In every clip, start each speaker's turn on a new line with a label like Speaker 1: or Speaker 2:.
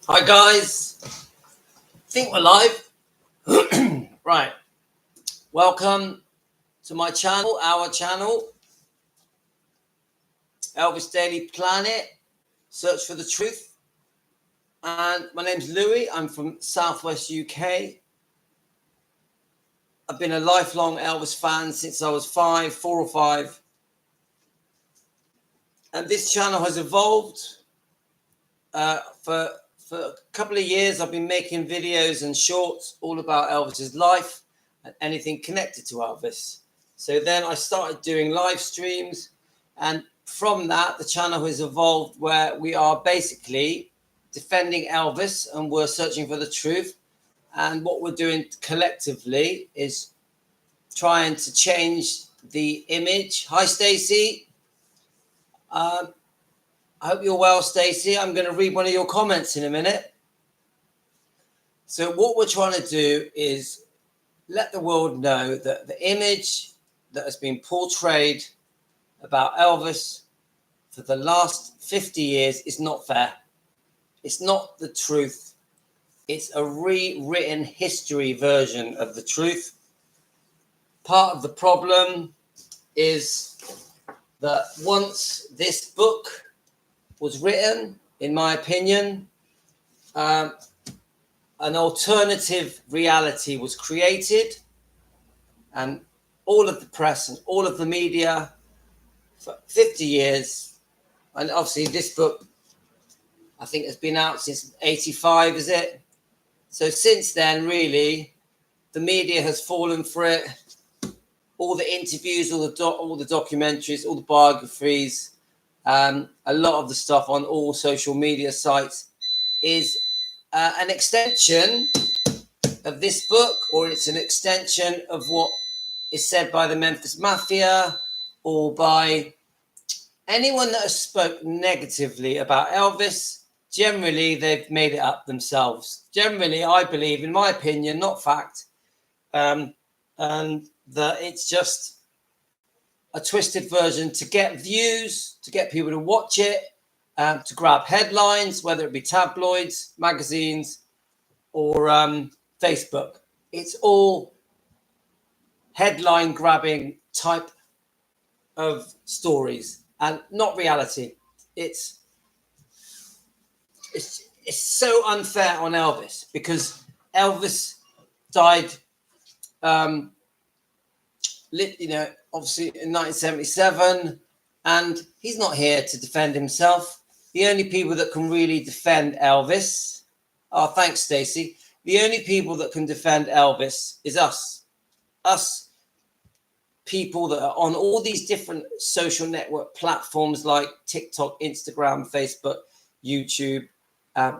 Speaker 1: Hi guys, think we're live. Right, welcome to my channel, our channel, Elvis Daily Planet, Search for the Truth. And my name's Louis, I'm from Southwest UK. I've been a lifelong Elvis fan since I was 4 or 5. And this channel has evolved. For a couple of years, I've been making videos and shorts all about Elvis's life and anything connected to Elvis. So then I started doing live streams, and from that, the channel has evolved where we are basically defending Elvis and we're searching for the truth. And what we're doing collectively is trying to change the image. Hi, Stacey. I hope you're well, Stacey. I'm going to read one of your comments in a minute. So what we're trying to do is let the world know that the image that has been portrayed about Elvis for the last 50 years is not fair. It's not the truth. It's a rewritten history version of the truth. Part of the problem is that once this book was written, in my opinion, an alternative reality was created, and all of the press and all of the media for 50 years, and obviously this book, I think, has been out since 85, is it? So since then, really, the media has fallen for it. All the interviews, all the documentaries, all the biographies, a lot of the stuff on all social media sites is an extension of this book, or it's an extension of what is said by the Memphis Mafia or by anyone that has spoke negatively about Elvis. Generally, they've made it up themselves. Generally, I believe, in my opinion, not fact, and that it's just a twisted version to get views, to get people to watch it, to grab headlines, whether it be tabloids, magazines, or Facebook. It's all headline grabbing type of stories and not reality. It's so unfair on Elvis, because Elvis died, obviously in 1977, and he's not here to defend himself. The only people that can really defend Elvis, thanks, Stacey. The only people that can defend Elvis is us people that are on all these different social network platforms like TikTok, Instagram, Facebook, YouTube.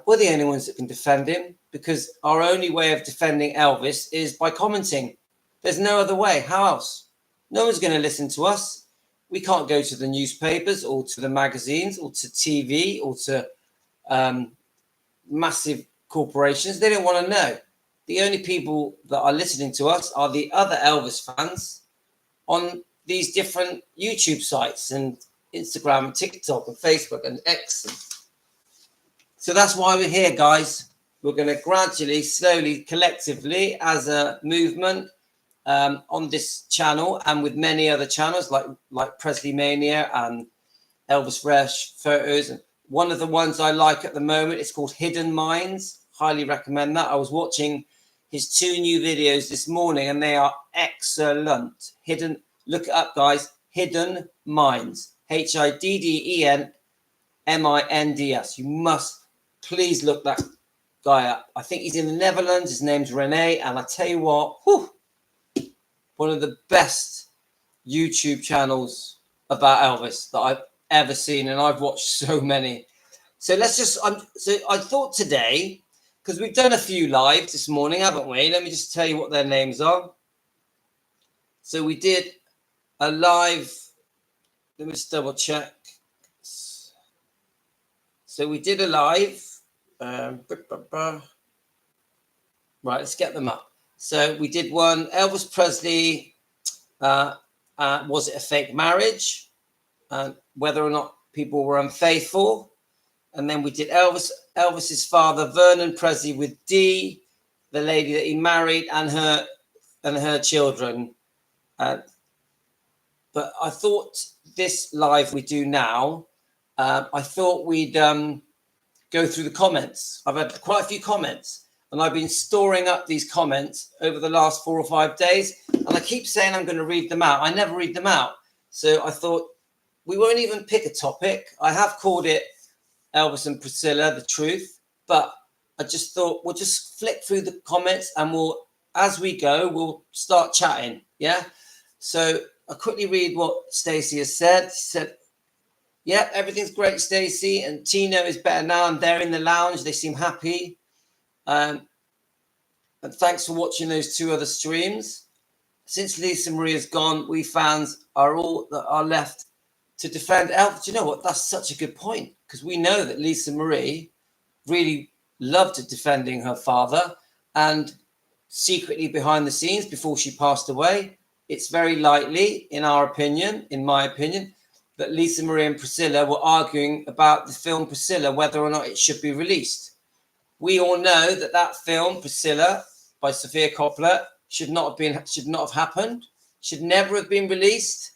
Speaker 1: We're the only ones that can defend him, because our only way of defending Elvis is by commenting. There's no other way. How else? No one's going to listen to us. We can't go to the newspapers or to the magazines or to TV or to massive corporations. They don't want to know. The only people that are listening to us are the other Elvis fans on these different YouTube sites and Instagram and TikTok and Facebook and X. So that's why we're here, guys. We're going to gradually, slowly, collectively, as a movement, on this channel and with many other channels like Presley Mania and Elvis Fresh Photos. And one of the ones I like at the moment is called Hidden Minds. Highly recommend that. I was watching his 2 new videos this morning and they are excellent. Look it up, guys. Hidden Minds. HIDDEN MINDS. You must please look that guy up. I think he's in the Netherlands. His name's Rene, and I tell you what, one of the best YouTube channels about Elvis that I've ever seen, and I've watched so many. So I thought today, because we've done a few lives this morning, haven't we? Let me just tell you what their names are. So we did a live. Let me just double check. So we did a live. Right, let's get them up. So we did one, Elvis Presley, was it a fake marriage? Whether or not people were unfaithful. And then we did Elvis Elvis's father, Vernon Presley, with Dee, the lady that he married, and her children. But I thought this live we do now, I thought we'd go through the comments. I've had quite a few comments, and I've been storing up these comments over the last 4 or 5 days, and I keep saying I'm going to read them out. I never read them out. So I thought we won't even pick a topic. I have called it Elvis and Priscilla, the truth, but I just thought we'll just flick through the comments, and as we go, we'll start chatting. Yeah. So I'll quickly read what Stacey has said. She said, "Yeah, everything's great, Stacey, and Tino is better now, and they're in the lounge. They seem happy. And thanks for watching those 2 other streams. Since Lisa Marie is gone, we fans are all that are left to defend Elvis." Do you know what? That's such a good point, because we know that Lisa Marie really loved defending her father, and secretly behind the scenes before she passed away, it's very likely, in my opinion, that Lisa Marie and Priscilla were arguing about the film Priscilla, whether or not it should be released. We all know that film Priscilla by Sofia Coppola should not have happened, should never have been released.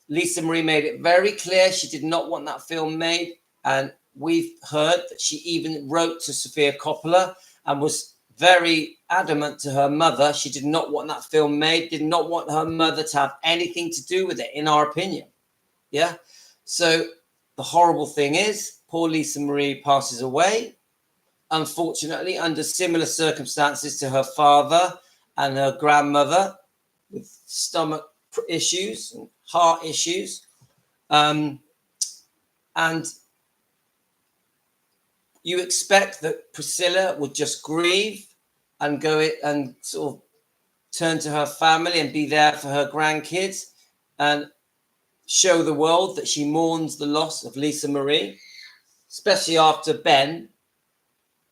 Speaker 1: Lisa Marie made it very clear she did not want that film made, and we've heard that she even wrote to Sofia Coppola and was very adamant to her mother. She did not want that film made, did not want her mother to have anything to do with it, in our opinion. Yeah. So the horrible thing is, poor Lisa Marie passes away, unfortunately, under similar circumstances to her father and her grandmother, with stomach issues and heart issues. And you expect that Priscilla would just grieve and go and sort of turn to her family and be there for her grandkids and show the world that she mourns the loss of Lisa Marie, especially after Ben.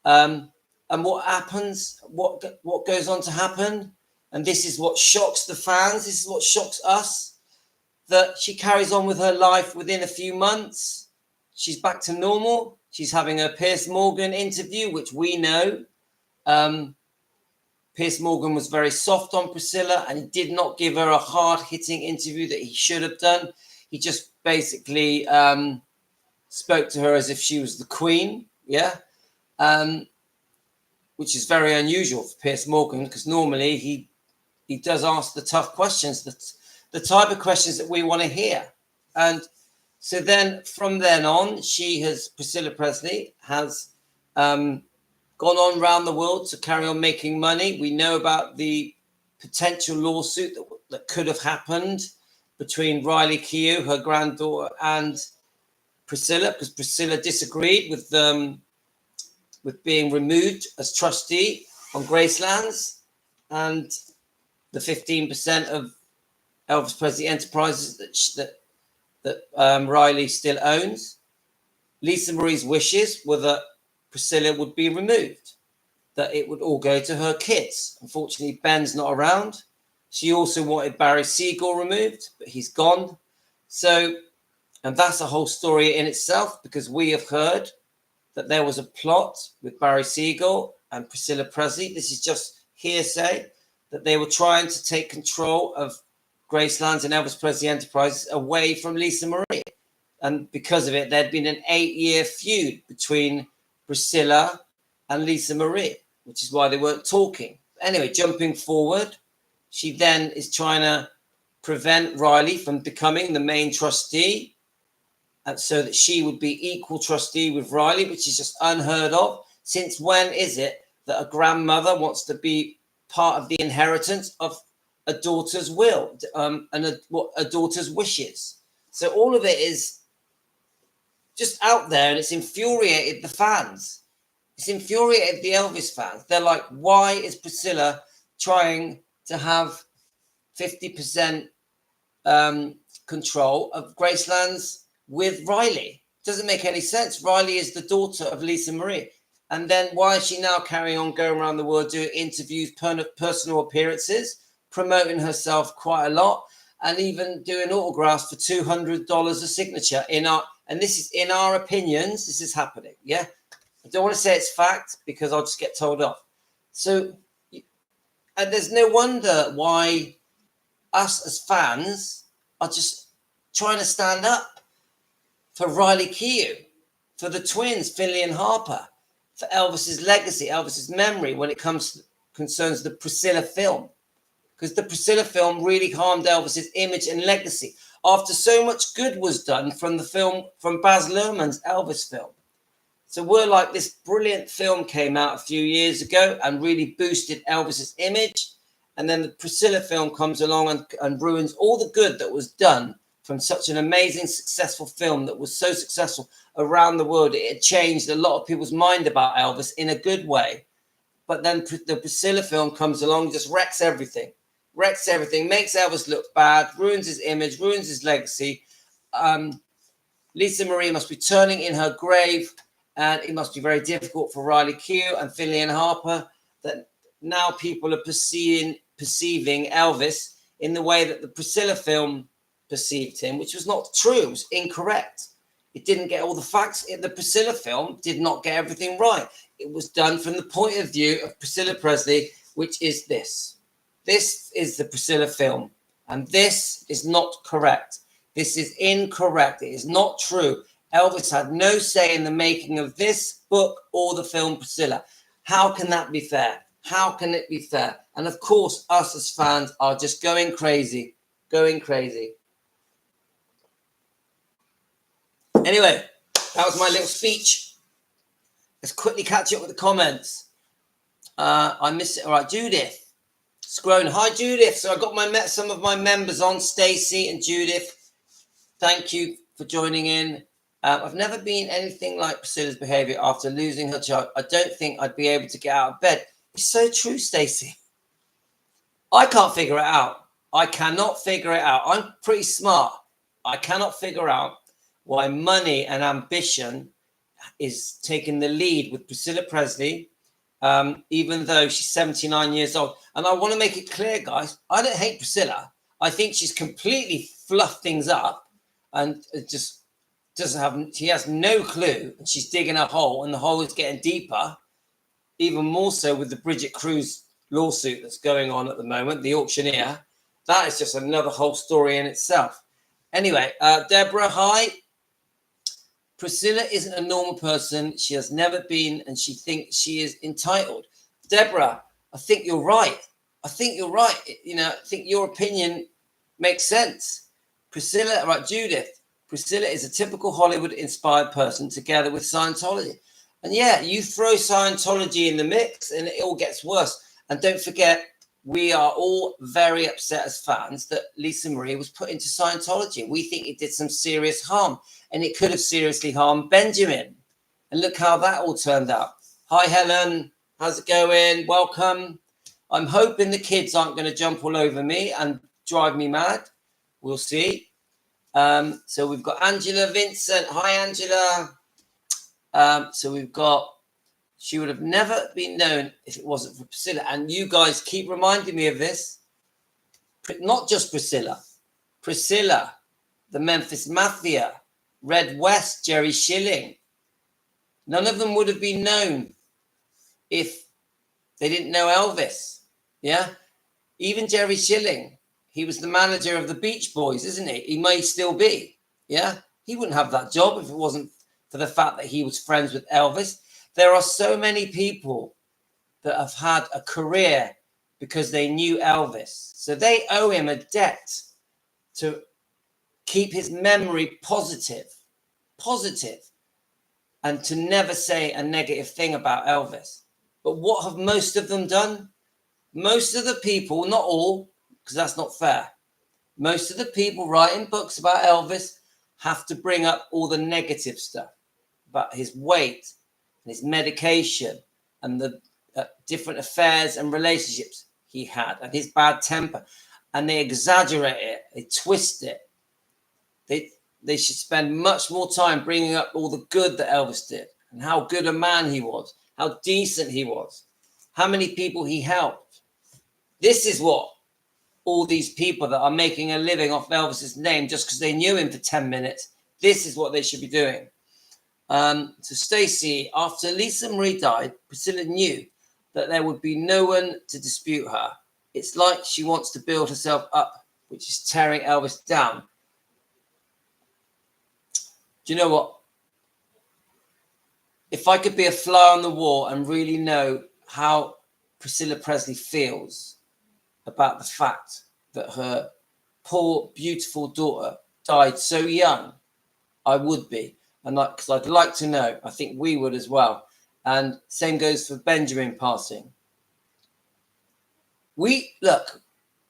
Speaker 1: And what happens? What goes on to happen? And this is what shocks the fans. This is what shocks us, that she carries on with her life. Within a few months, she's back to normal. She's having a Piers Morgan interview, which we know. Piers Morgan was very soft on Priscilla, and he did not give her a hard-hitting interview that he should have done. He just basically spoke to her as if she was the queen, yeah, which is very unusual for Piers Morgan, because normally he does ask the tough questions, the type of questions that we want to hear. And so then from then on, Priscilla Presley has gone on around the world to carry on making money. We know about the potential lawsuit that could have happened between Riley Keough, her granddaughter, and Priscilla, because Priscilla disagreed with being removed as trustee on Gracelands and the 15% of Elvis Presley Enterprises that Riley still owns. Lisa Marie's wishes were that Priscilla would be removed, that it would all go to her kids. Unfortunately, Ben's not around. She also wanted Barry Siegel removed, but he's gone. So, and that's a whole story in itself, because we have heard that there was a plot with Barry Siegel and Priscilla Presley. This is just hearsay, that they were trying to take control of Gracelands and Elvis Presley Enterprises away from Lisa Marie. And because of it, there'd been an 8-year feud between Priscilla and Lisa Marie, which is why they weren't talking. Anyway, jumping forward, she then is trying to prevent Riley from becoming the main trustee, and so that she would be equal trustee with Riley, which is just unheard of. Since when is it that a grandmother wants to be part of the inheritance of a daughter's will and a daughter's wishes? So all of it is just out there, and it's infuriated the fans. It's infuriated the Elvis fans. They're like, why is Priscilla trying to have 50% control of Gracelands with Riley? Doesn't make any sense. Riley is the daughter of Lisa Marie. And then why is she now carrying on going around the world doing interviews, personal appearances, promoting herself quite a lot, and even doing autographs for $200 a signature and this is in our opinions, this is happening. Yeah. I don't want to say it's fact because I'll just get told off. So, and there's no wonder why us as fans are just trying to stand up for Riley Keough, for the twins, Finley and Harper, for Elvis's legacy, Elvis's memory when it concerns the Priscilla film. Because the Priscilla film really harmed Elvis's image and legacy after so much good was done from the film, from Baz Luhrmann's Elvis film. So we're like, this brilliant film came out a few years ago and really boosted Elvis's image. And then the Priscilla film comes along and ruins all the good that was done from such an amazing, successful film that was so successful around the world. It changed a lot of people's mind about Elvis in a good way. But then the Priscilla film comes along, just wrecks everything, makes Elvis look bad, ruins his image, ruins his legacy. Lisa Marie must be turning in her grave. And it must be very difficult for Riley Keough and Finley and Harper that now people are perceiving Elvis in the way that the Priscilla film perceived him, which was not true. It was incorrect. It didn't get all the facts. The Priscilla film did not get everything right. It was done from the point of view of Priscilla Presley, which is this. This is the Priscilla film. And this is not correct. This is incorrect. It is not true. Elvis had no say in the making of this book or the film Priscilla. How can that be fair? How can it be fair? And of course, us as fans are just going crazy. Anyway, that was my little speech. Let's quickly catch up with the comments. I miss it. All right, Judith. Scrone. Hi, Judith. So I got some of my members on, Stacey and Judith. Thank you for joining in. I've never been anything like Priscilla's behavior after losing her child. I don't think I'd be able to get out of bed. It's so true, Stacey. I can't figure it out. I cannot figure it out. I'm pretty smart. I cannot figure out why money and ambition is taking the lead with Priscilla Presley, even though she's 79 years old. And I want to make it clear, guys, I don't hate Priscilla. I think she's completely fluffed things up and just she has no clue, and she's digging a hole, and the hole is getting deeper, even more so with the Bridget Cruz lawsuit that's going on at the moment, the auctioneer. That is just another whole story in itself. Anyway, Deborah, hi. Priscilla isn't a normal person. She has never been, and she thinks she is entitled. Deborah, I think you're right. I think your opinion makes sense. Priscilla, right, Judith. Priscilla is a typical Hollywood-inspired person together with Scientology. And yeah, you throw Scientology in the mix and it all gets worse. And don't forget, we are all very upset as fans that Lisa Marie was put into Scientology. We think it did some serious harm, and it could have seriously harmed Benjamin. And look how that all turned out. Hi, Helen. How's it going? Welcome. I'm hoping the kids aren't going to jump all over me and drive me mad. We'll see. So we've got Angela Vincent. Hi, Angela. So we've got, she would have never been known if it wasn't for Priscilla. And you guys keep reminding me of this. Not just Priscilla. Priscilla, the Memphis Mafia, Red West, Jerry Schilling. None of them would have been known if they didn't know Elvis. Yeah. Even Jerry Schilling. He was the manager of the Beach Boys, isn't he? He may still be. Yeah. He wouldn't have that job if it wasn't for the fact that he was friends with Elvis. There are so many people that have had a career because they knew Elvis. So they owe him a debt to keep his memory positive, and to never say a negative thing about Elvis. But what have most of them done? Most of the people, not all, because that's not fair. Most of the people writing books about Elvis have to bring up all the negative stuff about his weight and his medication and the different affairs and relationships he had and his bad temper. And they exaggerate it. They twist it. They should spend much more time bringing up all the good that Elvis did and how good a man he was, how decent he was, how many people he helped. This is what all these people that are making a living off Elvis's name just because they knew him for 10 minutes, this is what they should be doing. So Stacey, after Lisa Marie died, Priscilla knew that there would be no one to dispute her. It's like she wants to build herself up, which is tearing Elvis down. Do you know what? If I could be a fly on the wall and really know how Priscilla Presley feels about the fact that her poor, beautiful daughter died so young, I would be. And because I'd like to know, I think we would as well. And same goes for Benjamin passing. Look,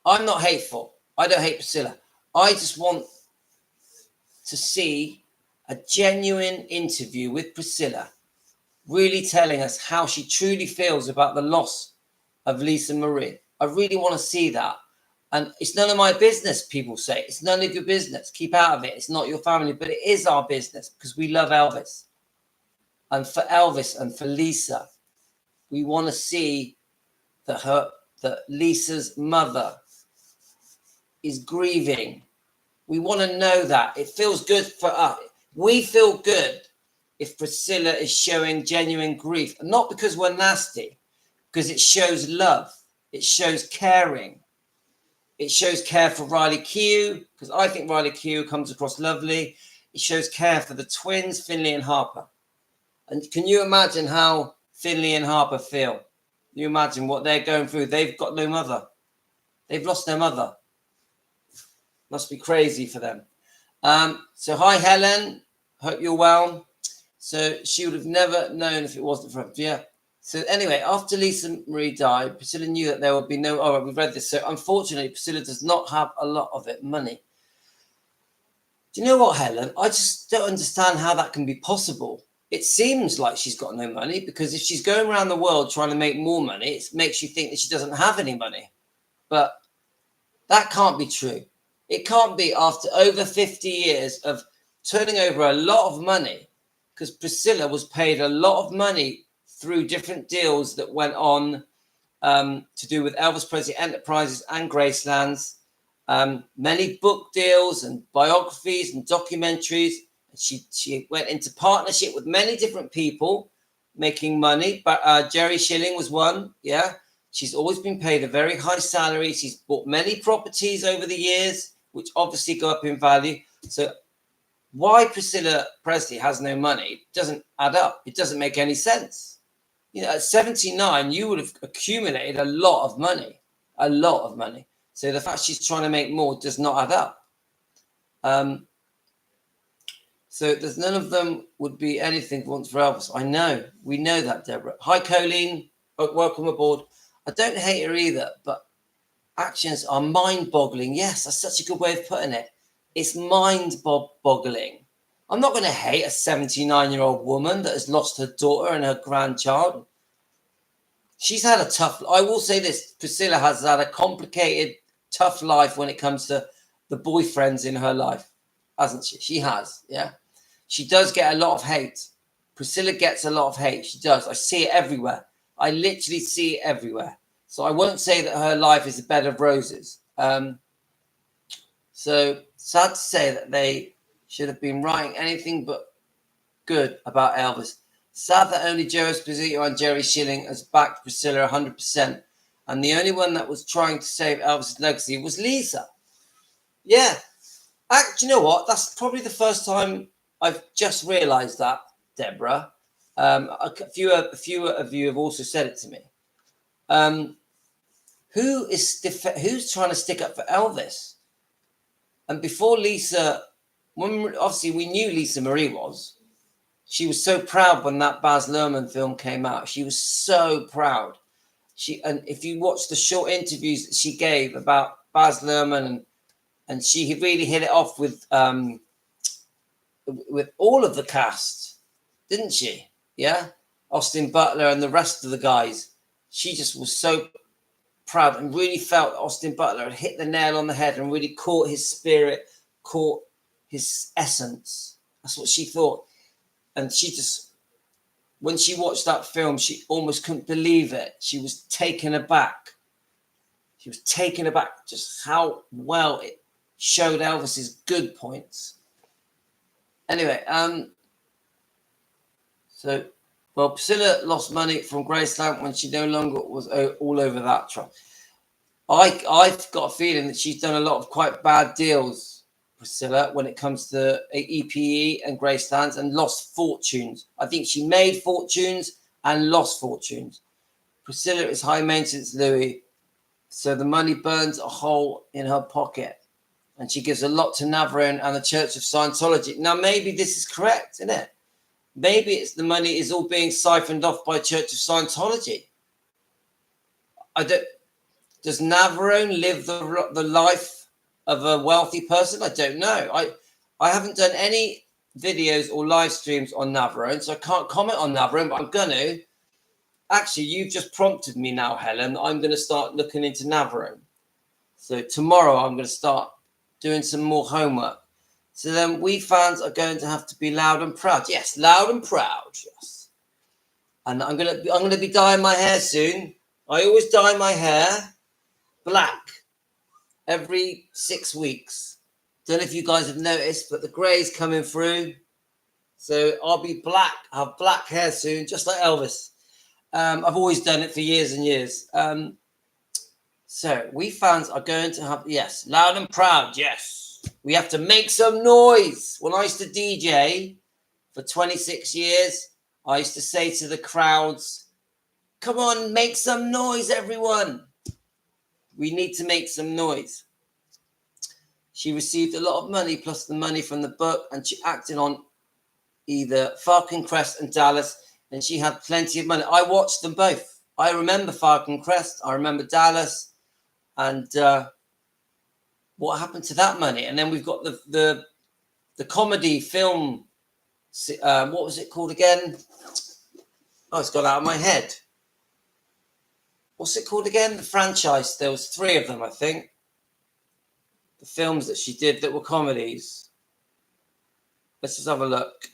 Speaker 1: I'm not hateful. I don't hate Priscilla. I just want to see a genuine interview with Priscilla, really telling us how she truly feels about the loss of Lisa Marie. I really want to see that. And it's none of my business, people say. It's none of your business. Keep out of it. It's not your family, but it is our business because we love Elvis. And for Elvis and for Lisa, we want to see that Lisa's mother is grieving. We want to know that. It feels good for us. We feel good if Priscilla is showing genuine grief, not because we're nasty, because it shows love. It shows caring. It shows care for Riley Keough, because I think Riley Keough comes across lovely. It shows care for the twins, Finley and Harper. And can you imagine how Finley and Harper feel? Can you imagine what they're going through? They've got no mother. They've lost their mother. Must be crazy for them. So hi, Helen. Hope you're well. So she would have never known if it wasn't for her. Yeah. So anyway, after Lisa Marie died, Priscilla knew that there would be no... Oh, we've read this. So unfortunately, Priscilla does not have a lot of it, money. Do you know what, Helen? I just don't understand how that can be possible. It seems like she's got no money because if she's going around the world trying to make more money, it makes you think that she doesn't have any money. But that can't be true. It can't be after over 50 years of turning over a lot of money, because Priscilla was paid a lot of money through different deals that went on to do with Elvis Presley Enterprises and Gracelands, many book deals and biographies and documentaries. She went into partnership with many different people making money, but Jerry Schilling was one. Yeah, she's always been paid a very high salary. She's bought many properties over the years, which obviously go up in value. So why Priscilla Presley has no money doesn't add up. It doesn't make any sense. You know, at 79, you would have accumulated a lot of money, So the fact she's trying to make more does not add up. So there's none of them would be anything once for Elvis. I know. We know that, Deborah. Hi, Colleen. Welcome aboard. I don't hate her either, but actions are mind-boggling. Yes, that's such a good way of putting it. It's mind-boggling. I'm not going to hate a 79-year-old woman that has lost her daughter and her grandchild. She's had a tough... I will say this. Priscilla has had a complicated, tough life when it comes to the boyfriends in her life, hasn't she? She has, yeah. She does get a lot of hate. Priscilla gets a lot of hate. She does. I see it everywhere. I literally see it everywhere. So I won't say that her life is a bed of roses. So sad to say that they should have been writing anything but good about Elvis. Sad that only Joe Esposito and Jerry Schilling has backed Priscilla 100%. And the only one that was trying to save Elvis' legacy was Lisa. Yeah. Do you know what? That's probably the first time I've just realised that, Deborah. A few of you have also said it to me. Who's trying to stick up for Elvis? And before Lisa, obviously we knew Lisa Marie was. She was so proud when that Baz Luhrmann film came out. She was so proud. And if you watch the short interviews that she gave about Baz Luhrmann, and she really hit it off with all of the cast, didn't she? Yeah, Austin Butler and the rest of the guys. She just was so proud and really felt Austin Butler had hit the nail on the head and really caught his spirit, caught his essence. That's what she thought. And she just, when she watched that film, she almost couldn't believe it. She was taken aback. She was taken aback just how well it showed Elvis's good points. Anyway, So, well, Priscilla lost money from Graceland when she no longer was all over that trust. I've got a feeling that she's done a lot of quite bad deals, Priscilla, when it comes to EPE and Gracelands, and lost fortunes. I think she made fortunes and lost fortunes. Priscilla is high maintenance, Louis, so the money burns a hole in her pocket, and she gives a lot to Navarone and the Church of Scientology. Now, maybe this is correct, isn't it? Maybe it's the money is all being siphoned off by Church of Scientology. I don't. Does Navarone live the life of a wealthy person? I don't know. I haven't done any videos or live streams on Navarone, so I can't comment on Navarone, but I'm going to. Actually, you've just prompted me now, Helen. I'm going to start looking into Navarone. So tomorrow I'm going to start doing some more homework. So then we fans are going to have to be loud and proud. Yes, loud and proud. Yes. And I'm going to be dyeing my hair soon. I always dye my hair black every 6 weeks. Don't know if you guys have noticed, but the grey's coming through. So I'll be black. I'll have black hair soon, just like Elvis. I've always done it for years and years. So we fans are going to have, yes, loud and proud, yes. We have to make some noise. When I used to DJ for 26 years, I used to say to the crowds, come on, make some noise, everyone. We need to make some noise. She received a lot of money plus the money from the book, and she acted on either Falcon Crest and Dallas, and she had plenty of money. I watched them both. I remember Falcon Crest. I remember Dallas. And what happened to that money? And then we've got the comedy film. What was it called again? Oh, it's gone out of my head. What's it called again? The franchise. There was 3 of them, I think. The films that she did that were comedies. Let's just have a look.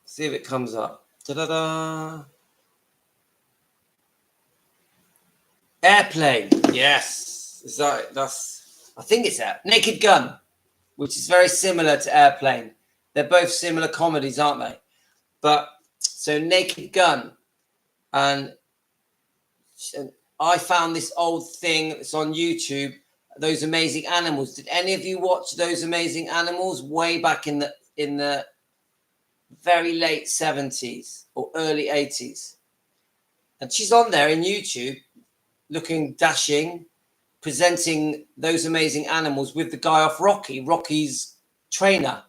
Speaker 1: See if it comes up. Da-da-da. Airplane. Yes. Is that, I think it's Naked Gun, which is very similar to Airplane. They're both similar comedies, aren't they? But so Naked Gun. And I found this old thing that's on YouTube, Those Amazing Animals. Did any of you watch Those Amazing Animals way back in the very late 70s or early 80s? And she's on there in YouTube looking dashing, presenting Those Amazing Animals with the guy off Rocky's trainer.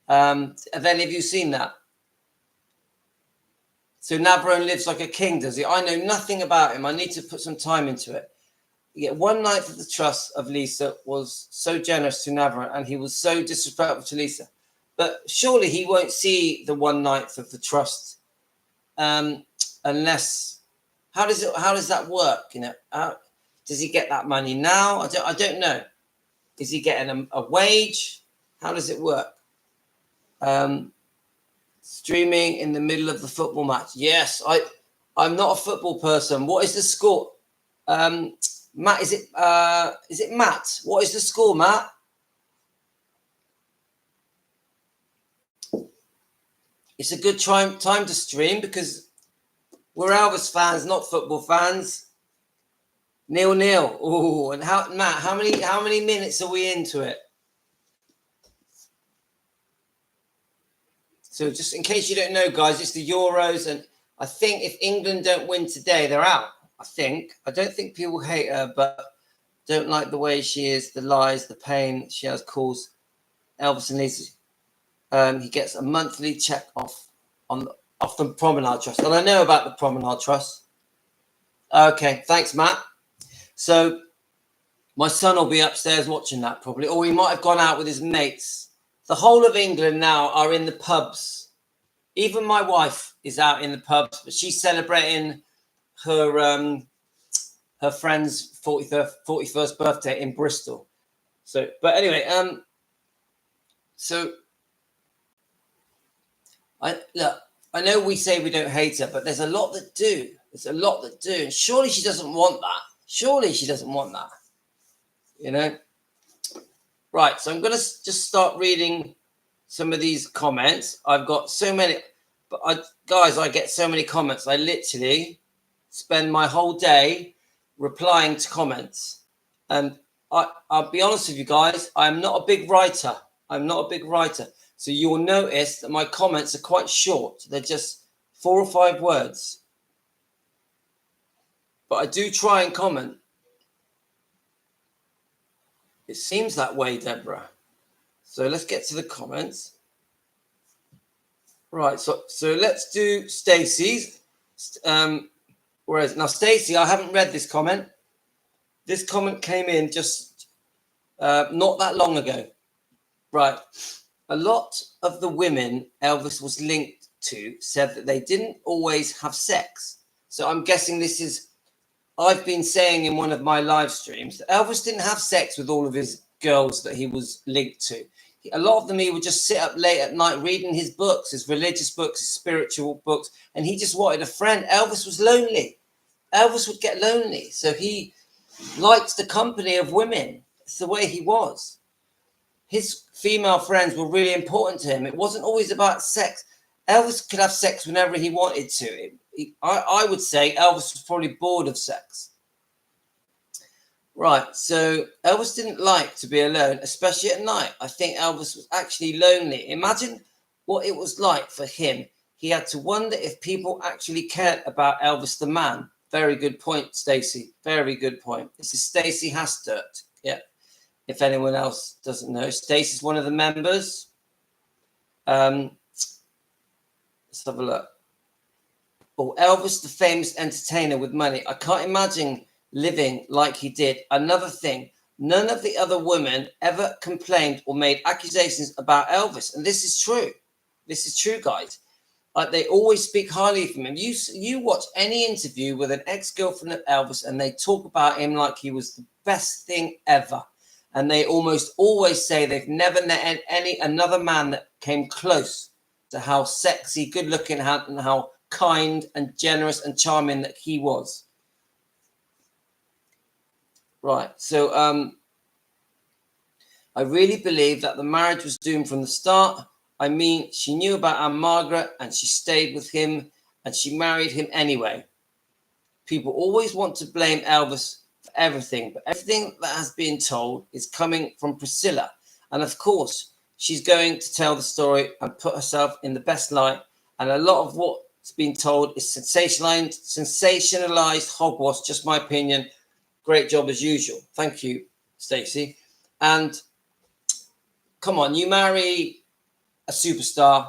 Speaker 1: Have any of you seen that? So Navarone lives like a king, does he? I know nothing about him. I need to put some time into it. Yeah, one night for the trust of Lisa was so generous to Navarone, and he was so disrespectful to Lisa. But surely he won't see the 1/9 of the trust unless. How does that work? You know, does he get that money now? I don't know. Is he getting a wage? How does it work? Streaming in the middle of the football match. Yes, I'm not a football person. What is the score? Matt, is it Matt? What is the score, Matt? It's a good time to stream because we're Elvis fans, not football fans. 0-0. Oh, and Matt, how many minutes are we into it? So just in case you don't know, guys, it's the Euros, and I think if England don't win today, they're out. I don't think people hate her, but don't like the way she is, the lies, the pain she has caused Elvis and Lisa. He gets a monthly check off the Promenade Trust. And I know about the Promenade Trust. Okay, thanks, Matt. So my son will be upstairs watching that probably, or he might have gone out with his mates. The whole of England now are in the pubs. Even my wife is out in the pubs, but she's celebrating her friend's 41st birthday in Bristol. So, but anyway, so I know we say we don't hate her, but there's a lot that do. And surely she doesn't want that. You know? Right, so I'm going to just start reading some of these comments. I've got so many, but I get so many comments. I literally spend my whole day replying to comments. And I'll be honest with you guys, I'm not a big writer. So you will notice that my comments are quite short. They're just 4 or 5 words. But I do try and comment. It seems that way, Deborah. So let's get to the comments. Right, so let's do Stacey's. Whereas now, Stacey, I haven't read this comment. This comment came in just not that long ago. Right. A lot of the women Elvis was linked to said that they didn't always have sex. So I'm guessing this is, I've been saying in one of my live streams that Elvis didn't have sex with all of his girls that he was linked to. A lot of them, he would just sit up late at night reading his books, his religious books, his spiritual books, and he just wanted a friend. Elvis was lonely. Elvis would get lonely. So he liked the company of women. It's the way he was. His female friends were really important to him. It wasn't always about sex. Elvis could have sex whenever he wanted to. I would say Elvis was probably bored of sex. Right, so Elvis didn't like to be alone, especially at night. I think Elvis was actually lonely. Imagine what it was like for him. He had to wonder if people actually cared about Elvis the man. Very good point, Stacey. Very good point. This is Stacey Hastert. Yeah. If anyone else doesn't know, Stacey's one of the members. Let's have a look. Oh, Elvis, the famous entertainer with money. I can't imagine living like he did. Another thing, none of the other women ever complained or made accusations about Elvis. And this is true. This is true, guys. Like, they always speak highly of him. You watch any interview with an ex-girlfriend of Elvis and they talk about him like he was the best thing ever. And they almost always say they've never met another man that came close to how sexy, good-looking, and how kind and generous and charming that he was. Right. So I really believe that the marriage was doomed from the start. I mean, she knew about Aunt Margaret and she stayed with him and she married him anyway. People always want to blame Elvis for everything, but everything that has been told is coming from Priscilla. And of course, she's going to tell the story and put herself in the best light. And a lot of what's been told is sensationalized hogwash, just my opinion. Great job as usual. Thank you, Stacey. And come on, you marry a superstar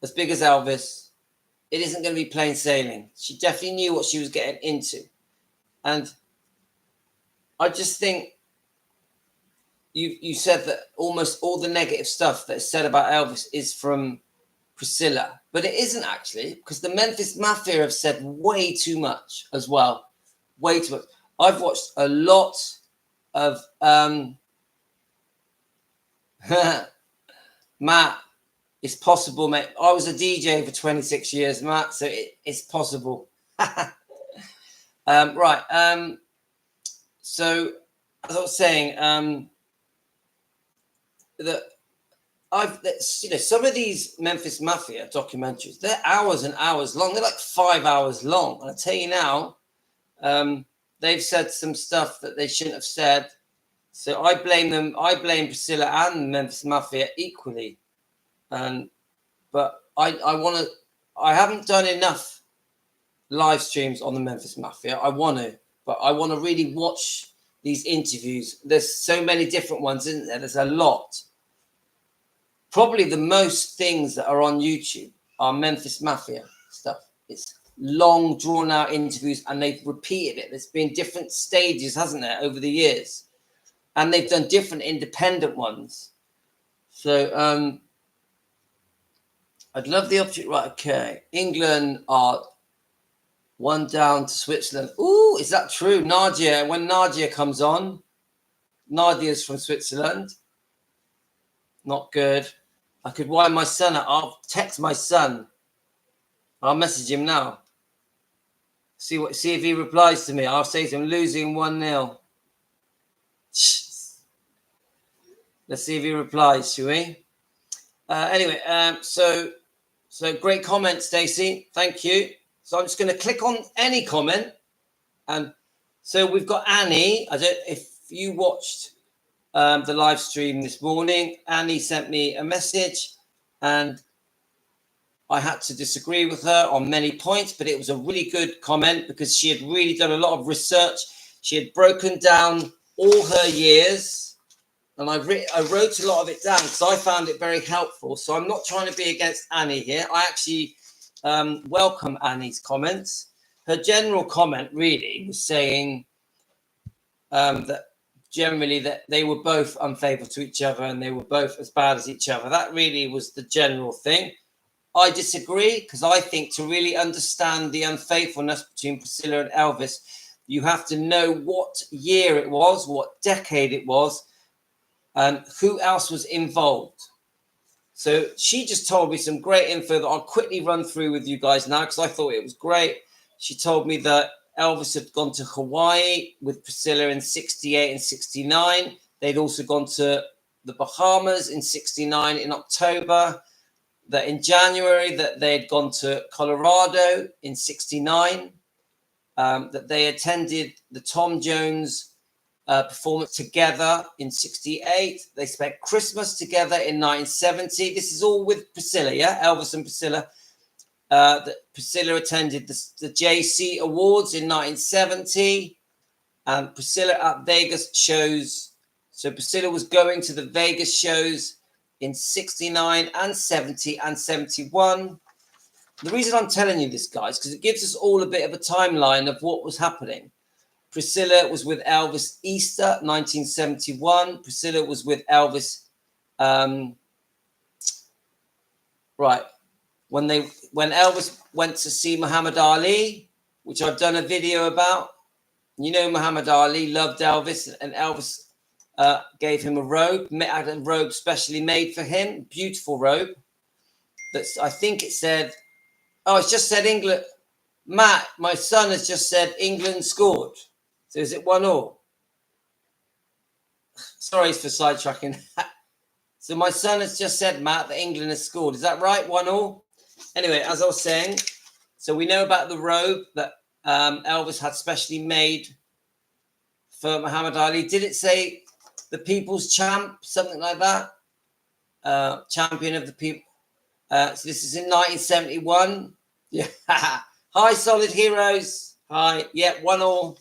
Speaker 1: as big as Elvis, it isn't going to be plain sailing. She definitely knew what she was getting into. And I just think you said that almost all the negative stuff that is said about Elvis is from Priscilla. But it isn't actually, because the Memphis Mafia have said way too much as well. Way too much. I've watched a lot of Matt, it's possible, mate. I was a DJ for 26 years, Matt, so it's possible. Right. So as I was saying, some of these Memphis Mafia documentaries, they're hours and hours long. They're like 5 hours long. And I tell you now, they've said some stuff that they shouldn't have said. So I blame them. I blame Priscilla and the Memphis Mafia equally. But I haven't done enough live streams on the Memphis Mafia. I want to really watch these interviews. There's so many different ones, isn't there? There's a lot. Probably the most things that are on YouTube are Memphis Mafia stuff. It's long, drawn-out interviews, and they've repeated it. There's been different stages, hasn't there, over the years? And they've done different independent ones. So I'd love the opportunity. Right, okay. England are 1 down to Switzerland. Ooh, is that true? Nadia, when Nadia comes on, Nadia's from Switzerland. Not good. I could wind my son up. I'll text my son. I'll message him now. See if he replies to me. I'll say to him, losing 1-0. Let's see if he replies, shall we? Anyway, so great comment, Stacey. Thank you. So I'm just going to click on any comment, and so we've got Annie. I don't if you watched the live stream this morning. Annie sent me a message, and I had to disagree with her on many points, but it was a really good comment because she had really done a lot of research. She had broken down all her years, and I wrote a lot of it down because I found it very helpful. So I'm not trying to be against Annie here. I actually welcome Annie's comments. Her general comment really was saying that generally that they were both unfaithful to each other and they were both as bad as each other. That really was the general thing. I disagree because I think to really understand the unfaithfulness between Priscilla and Elvis, you have to know what year it was, what decade it was, and who else was involved. So she just told me some great info that I'll quickly run through with you guys now because I thought it was great. She told me that Elvis had gone to Hawaii with Priscilla in 68 and 69. They'd also gone to the Bahamas in 69 in October. That in January that they had gone to Colorado in 69, that they attended the Tom Jones performance together in 68. They spent Christmas together in 1970. This is all with Priscilla, yeah? Elvis and Priscilla. That Priscilla attended the JC Awards in 1970, and Priscilla at Vegas shows. So Priscilla was going to the Vegas shows in 69 and 70 and 71. The reason I'm telling you this, guys, because it gives us all a bit of a timeline of what was happening. Priscilla was with Elvis Easter 1971. Priscilla was with Elvis right when Elvis went to see Muhammad Ali, which I've done a video about. You know, Muhammad Ali loved Elvis, and Elvis gave him a robe, a robe specially made for him, beautiful robe. That's, I think it said, oh, it's just said England. Matt, my son has just said England scored. So is it 1-1? Sorry for sidetracking. So my son has just said, Matt, that England has scored. Is that right? 1-1? Anyway, as I was saying, so we know about the robe that Elvis had specially made for Muhammad Ali. Did it say the people's champ, something like that? Champion of the people. So this is in 1971. Yeah. Hi, solid heroes. Hi. Yeah, 1-1.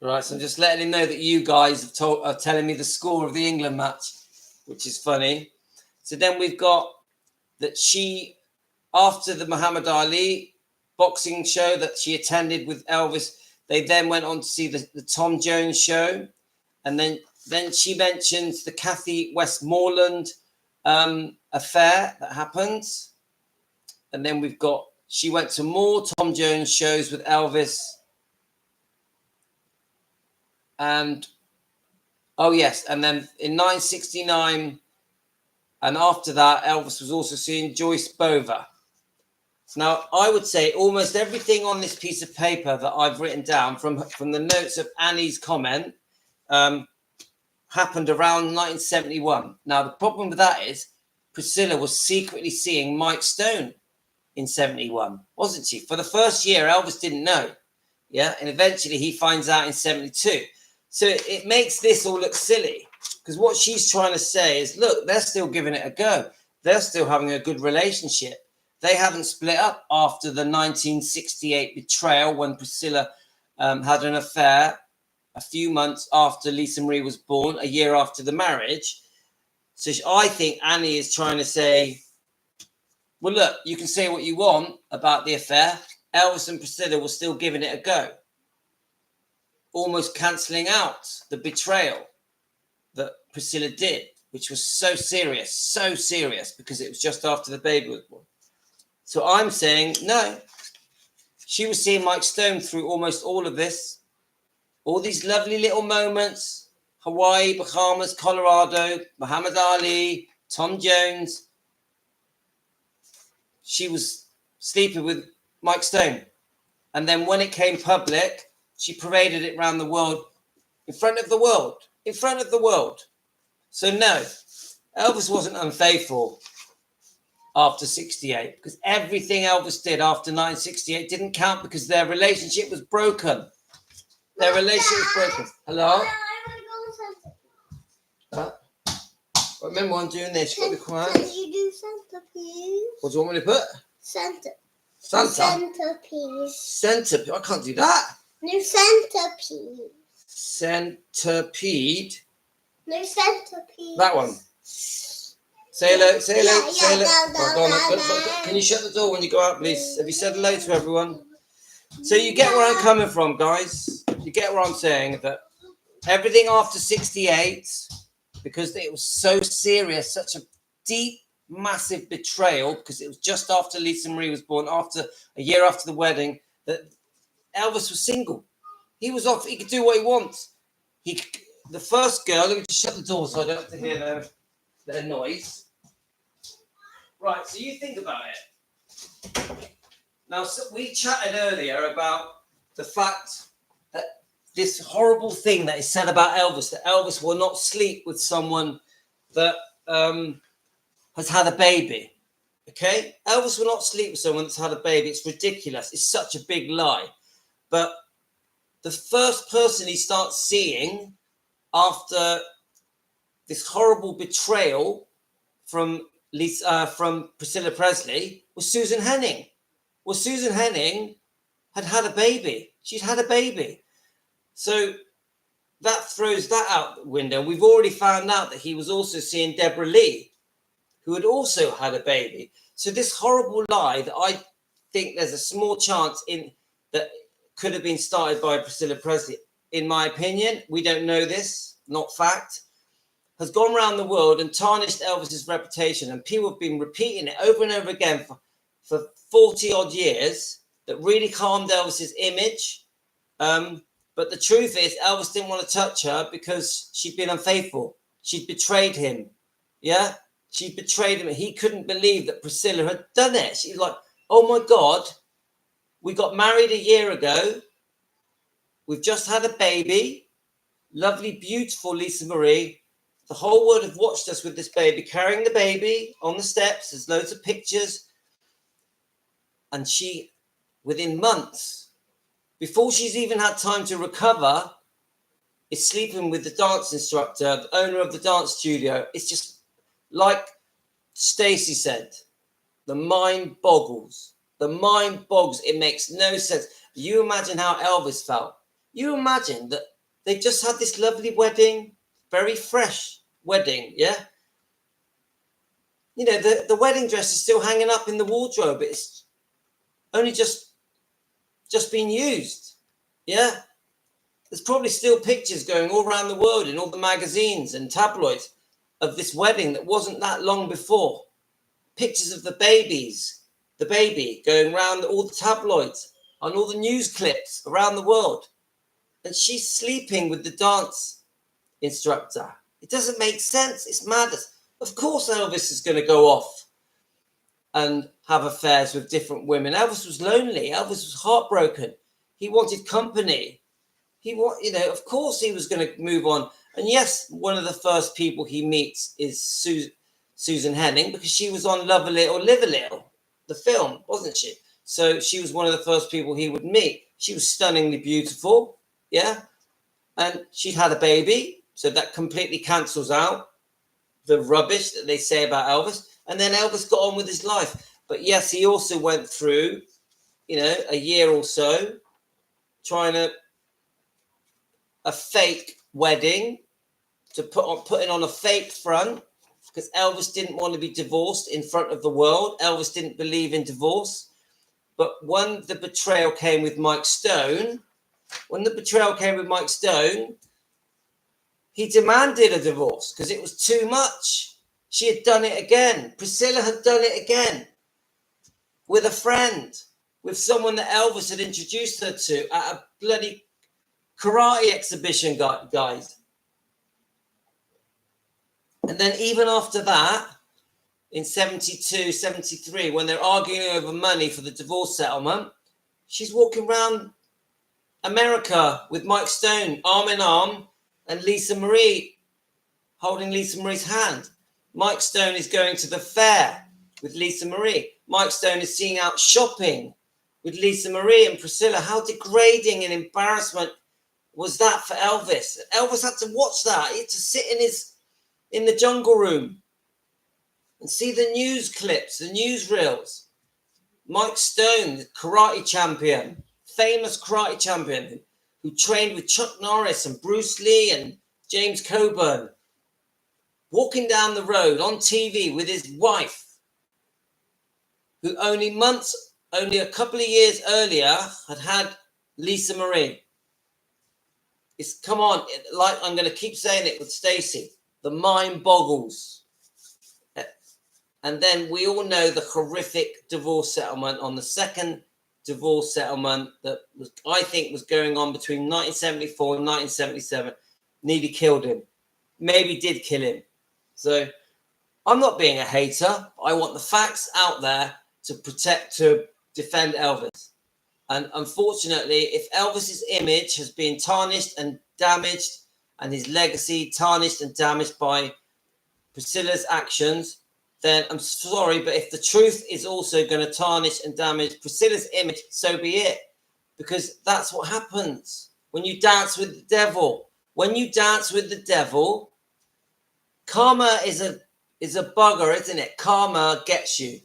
Speaker 1: Right, so I'm just letting him know that you guys are telling me the score of the England match, which is funny. So then we've got that she, after the Muhammad Ali boxing show that she attended with Elvis, they then went on to see the Tom Jones show. And then she mentions the Kathy Westmoreland affair that happened. And then we've got, she went to more Tom Jones shows with Elvis. And, oh yes, and then in 1969, and after that, Elvis was also seeing Joyce Bova. Now, I would say almost everything on this piece of paper that I've written down from the notes of Annie's comment happened around 1971. Now, the problem with that is Priscilla was secretly seeing Mike Stone in 71, wasn't she? For the first year, Elvis didn't know. Yeah, and eventually he finds out in 72. So it makes this all look silly because what she's trying to say is, look, they're still giving it a go. They're still having a good relationship. They haven't split up after the 1968 betrayal when Priscilla had an affair a few months after Lisa Marie was born, a year after the marriage. So I think Annie is trying to say, well, look, you can say what you want about the affair. Elvis and Priscilla were still giving it a go, almost cancelling out the betrayal that Priscilla did, which was so serious because it was just after the baby was born. So I'm saying, no, she was seeing Mike Stone through almost all of this, all these lovely little moments, Hawaii, Bahamas, Colorado, Muhammad Ali, Tom Jones. She was sleeping with Mike Stone. And then when it came public, she paraded it around the world, in front of the world, in front of the world. So no, Elvis wasn't unfaithful after 68, because everything Elvis did after 1968 didn't count, because their relationship was broken. Their relationship was broken. Hello? Remember, I'm doing this. You've got to be quiet.
Speaker 2: Can you do centerpiece?
Speaker 1: What do you want me to put?
Speaker 2: Santa.
Speaker 1: Centerpiece. Centerpiece. I can't do that.
Speaker 2: No centipede.
Speaker 1: Centipede.
Speaker 2: No centipede.
Speaker 1: That one. Say hello. Say hello. Say hello. Can you shut the door when you go out, please? Have you said hello to everyone? So you get where I'm coming from, guys. You get where I'm saying, that everything after 68, because it was so serious, such a deep, massive betrayal, because it was just after Lisa Marie was born, after a year after the wedding, that Elvis was single. He was off. He could do what he wants. The first girl. Let me just shut the door so I don't have to hear their noise. Right. So you think about it. Now, so we chatted earlier about the fact that this horrible thing that is said about Elvis, that Elvis will not sleep with someone that has had a baby. Okay? Elvis will not sleep with someone that's had a baby. It's ridiculous. It's such a big lie. But the first person he starts seeing after this horrible betrayal from Priscilla Presley was Susan Henning. Well, Susan Henning had a baby. She'd had a baby. So that throws that out the window. We've already found out that he was also seeing Deborah Lee, who had also had a baby. So this horrible lie that I think there's a small chance in that could have been started by Priscilla Presley, in my opinion, we don't know this, not fact, has gone around the world and tarnished Elvis's reputation. And people have been repeating it over and over again for 40 odd years, that really harmed Elvis's image. But the truth is, Elvis didn't want to touch her because she'd been unfaithful. She'd betrayed him. Yeah? She betrayed him. He couldn't believe that Priscilla had done it. She's like, oh my God, we got married a year ago. We've just had a baby. Lovely, beautiful Lisa Marie. The whole world have watched us with this baby, carrying the baby on the steps. There's loads of pictures. And she, within months, before she's even had time to recover, is sleeping with the dance instructor, the owner of the dance studio. It's just like Stacey said, the mind boggles. The mind boggles. It makes no sense. You imagine how Elvis felt. You imagine that they just had this lovely wedding, very fresh wedding, yeah? You know, the wedding dress is still hanging up in the wardrobe. It's only just been used, yeah? There's probably still pictures going all around the world in all the magazines and tabloids of this wedding that wasn't that long before. Pictures of the baby going around all the tabloids, on all the news clips around the world. And she's sleeping with the dance instructor. It doesn't make sense. It's madness. Of course Elvis is going to go off and have affairs with different women. Elvis was lonely. Elvis was heartbroken. He wanted company. Of course he was going to move on. And yes, one of the first people he meets is Susan Henning, because she was on Love a Little, Live a Little, the film, wasn't she? So she was one of the first people he would meet. She was stunningly beautiful, yeah? And she'd had a baby, so that completely cancels out the rubbish that they say about Elvis. And then Elvis got on with his life. But yes, he also went through, a year or so trying a fake wedding, to putting on a fake front, because Elvis didn't want to be divorced in front of the world. Elvis didn't believe in divorce. But when the betrayal came with Mike Stone, he demanded a divorce because it was too much. She had done it again. Priscilla had done it again with a friend, with someone that Elvis had introduced her to at a bloody karate exhibition, guys. And then even after that, in 72, 73, when they're arguing over money for the divorce settlement, She's walking around America with Mike Stone, arm in arm, and Lisa Marie holding Lisa Marie's hand. Mike Stone is going to the fair with Lisa Marie. Mike Stone is seeing out shopping with Lisa Marie and Priscilla. How degrading and embarrassment was that for Elvis? Elvis had to watch that. He had to sit in the jungle room and see the news clips, the newsreels. Mike Stone, the karate champion, famous karate champion, who trained with Chuck Norris and Bruce Lee and James Coburn, walking down the road on TV with his wife, who only a couple of years earlier had Lisa Marie. Come on, like I'm going to keep saying it with Stacey, the mind boggles. And then we all know the horrific divorce settlement on the second divorce settlement that I think was going on between 1974 and 1977. Nearly killed him. Maybe did kill him. So I'm not being a hater. I want the facts out there to defend Elvis. And unfortunately, if Elvis's image has been tarnished and damaged, and his legacy tarnished and damaged by Priscilla's actions, then I'm sorry, but if the truth is also going to tarnish and damage Priscilla's image, so be it. Because that's what happens when you dance with the devil. When you dance with the devil, karma is a bugger, isn't it? Karma gets you.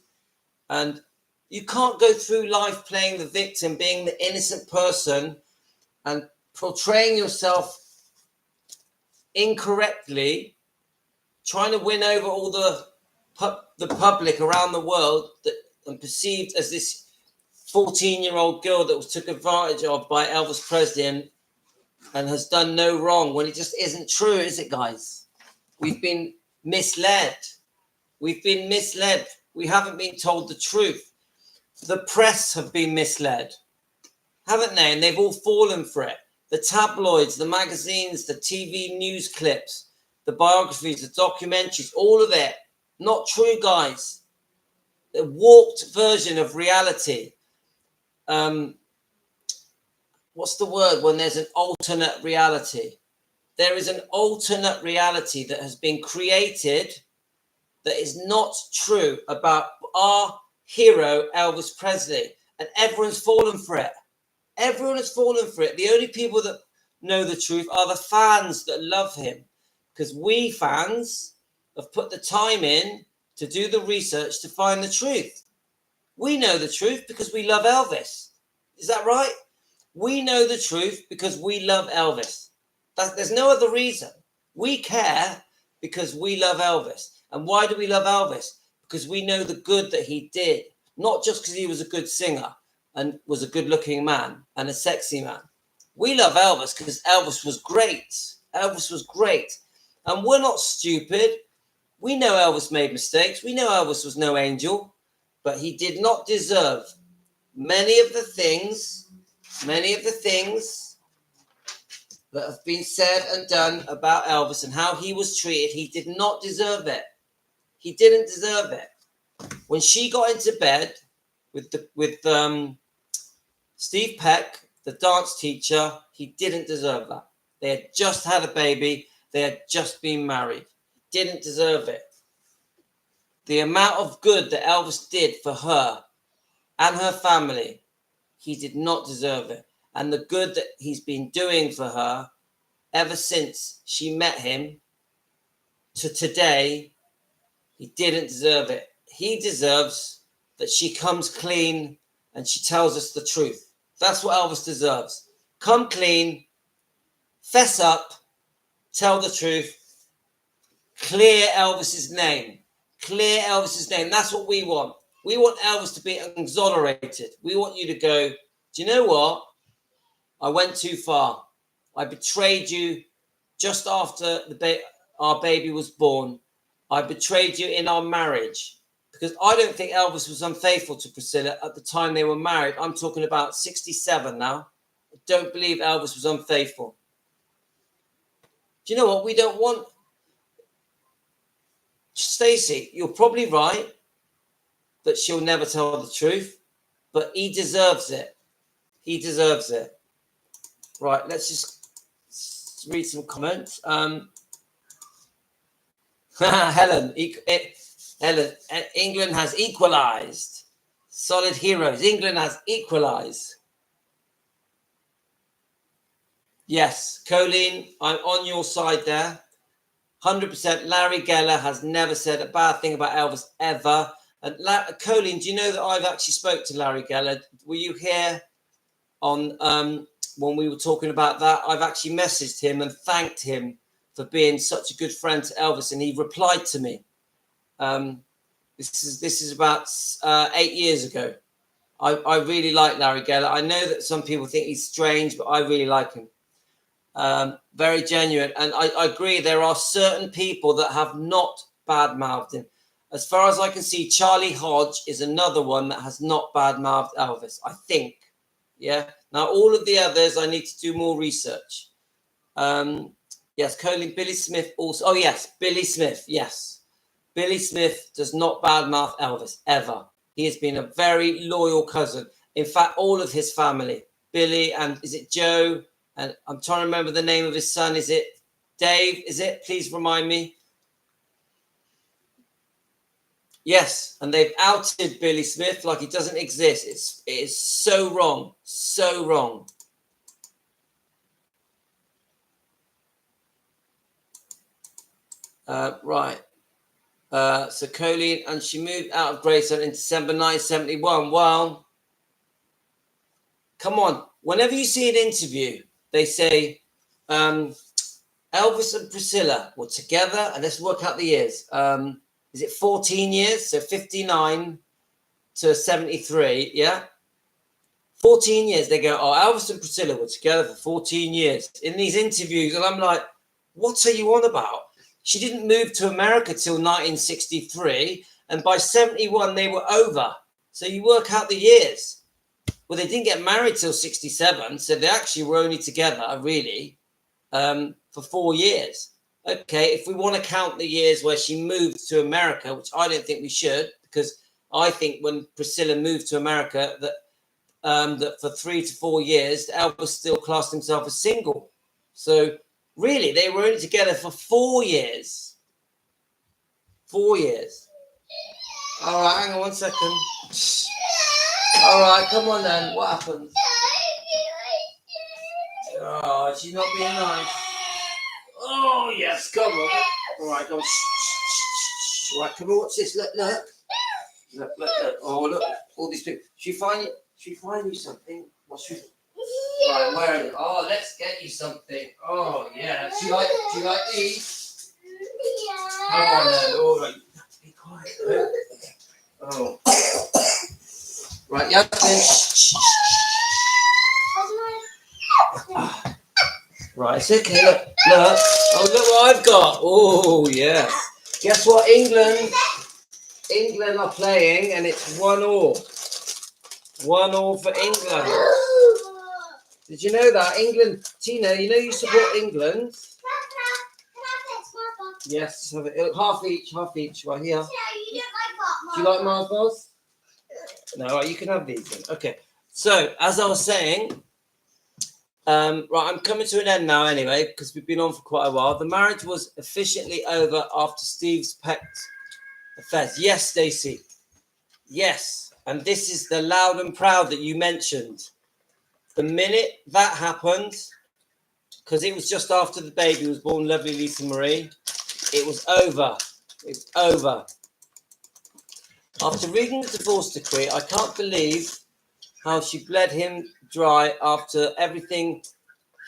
Speaker 1: And you can't go through life playing the victim, being the innocent person and portraying yourself incorrectly, trying to win over all the public around the world and perceived as this 14-year-old girl that was took advantage of by Elvis Presley and has done no wrong, when it just isn't true, is it, guys? We've been misled. We've been misled. We haven't been told the truth. The press have been misled, haven't they? And they've all fallen for it. The tabloids, the magazines, the TV news clips, the biographies, the documentaries, all of it. Not true, guys. The warped version of reality. What's the word when there's an alternate reality? There is an alternate reality that has been created that is not true about our hero, Elvis Presley. And everyone's fallen for it. Everyone has fallen for it. The only people that know the truth are the fans that love him. Because we fans have put the time in to do the research to find the truth. We know the truth because we love Elvis. Is that right? We know the truth because we love Elvis. There's no other reason. We care because we love Elvis. And why do we love Elvis? Because we know the good that he did. Not just because he was a good singer and was a good-looking man and a sexy man. We love Elvis because Elvis was great. Elvis was great. And we're not stupid. We know Elvis made mistakes. We know Elvis was no angel. But he did not deserve many of the things that have been said and done about Elvis and how he was treated. He did not deserve it. He didn't deserve it. When she got into bed with Steve Peck, the dance teacher, he didn't deserve that. They had just had a baby. They had just been married. Didn't deserve it. The amount of good that Elvis did for her and her family, he did not deserve it. And the good that he's been doing for her ever since she met him to today, he didn't deserve it. He deserves that she comes clean and she tells us the truth. That's what Elvis deserves. Come clean, fess up, tell the truth, clear Elvis's name. Clear Elvis's name. That's what we want. We want Elvis to be exonerated. We want you to go, do you know what? I went too far. I betrayed you just after our baby was born. I betrayed you in our marriage. Because I don't think Elvis was unfaithful to Priscilla at the time they were married. I'm talking about 67 now. I don't believe Elvis was unfaithful. Do you know what? We don't want... Stacey, you're probably right that she'll never tell the truth, but he deserves it. He deserves it. Right, let's just read some comments. Helen, England has equalised. Solid heroes. England has equalised. Yes, Colleen, I'm on your side there. 100%. Larry Geller has never said a bad thing about Elvis ever. And Colleen, do you know that I've actually spoke to Larry Geller? Were you here on when we were talking about that? I've actually messaged him and thanked him for being such a good friend to Elvis, and he replied to me. This is about 8 years ago. I really like Larry Geller. I know that some people think he's strange, but I really like him. Very genuine. And I agree, there are certain people that have not bad-mouthed him. As far as I can see, Charlie Hodge is another one that has not bad-mouthed Elvis, I think. Yeah. Now, all of the others, I need to do more research. Yes, Colin, Billy Smith also. Oh, yes, Billy Smith. Yes. Billy Smith does not badmouth Elvis, ever. He has been a very loyal cousin. In fact, all of his family. Billy and, is it Joe? And I'm trying to remember the name of his son. Is it Dave? Is it? Please remind me. Yes, and they've outed Billy Smith like he doesn't exist. It is so wrong. So wrong. Right. So Colleen, and she moved out of Graceland in December 1971. Well, come on. Whenever you see an interview, they say Elvis and Priscilla were together, and let's work out the years. Is it 14 years? So 59 to 73, yeah? 14 years. They go, oh, Elvis and Priscilla were together for 14 years in these interviews. And I'm like, what are you on about? She didn't move to America till 1963. And by 71, they were over. So you work out the years. Well, they didn't get married till 67. So they actually were only together, really, for 4 years. Okay, if we want to count the years where she moved to America, which I don't think we should, because I think when Priscilla moved to America, that for 3 to 4 years, Elvis still classed himself as single. So really, they were only together for 4 years. 4 years. All right, hang on 1 second. All right, come on then. What happened? Oh, she's not being nice. Oh, yes, come on. All right, go on. All right, come on, watch this. Look. Oh, look, all these people. Should we find you something? What's she? Right, where are you? Oh, let's get you something. Oh, yeah. Do you like these? Yeah. Come on then. All right. Be quiet, though. Oh. Right, yeah. Right, it's okay. Look. Oh, look what I've got. Oh, yeah. Guess what? England are playing, and it's 1-1. 1-1 for England. Did you know that? England, Tina, you know you support England. Yes, have it. Half each, right here. Do you like Mars bars? No, right, you can have these then. Okay. So, as I was saying, right, I'm coming to an end now anyway, because we've been on for quite a while. The marriage was efficiently over after Steve's pet affairs. Yes, Stacey. Yes. And this is the loud and proud that you mentioned. The minute that happened, because it was just after the baby was born, lovely Lisa Marie, it was over. It's over. After reading the divorce decree, I can't believe how she bled him dry after everything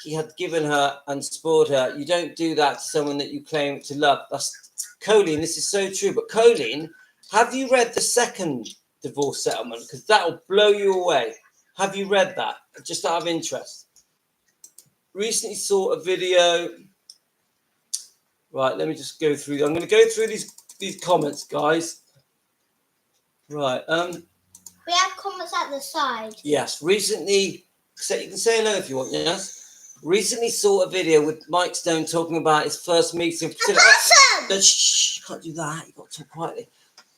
Speaker 1: he had given her and spoiled her. You don't do that to someone that you claim to love. That's Colleen, this is so true. But Colleen, have you read the second divorce settlement? Because that will blow you away. Have you read that? Just out of interest. Recently saw a video. Right, let me just go through. I'm going to go through these comments, guys. Right.
Speaker 2: We have comments at the side.
Speaker 1: Yes. Recently, so you can say hello if you want. Yes. Recently saw a video with Mike Stone talking about his first meeting. Shh, you can't do that. You've got to talk quietly.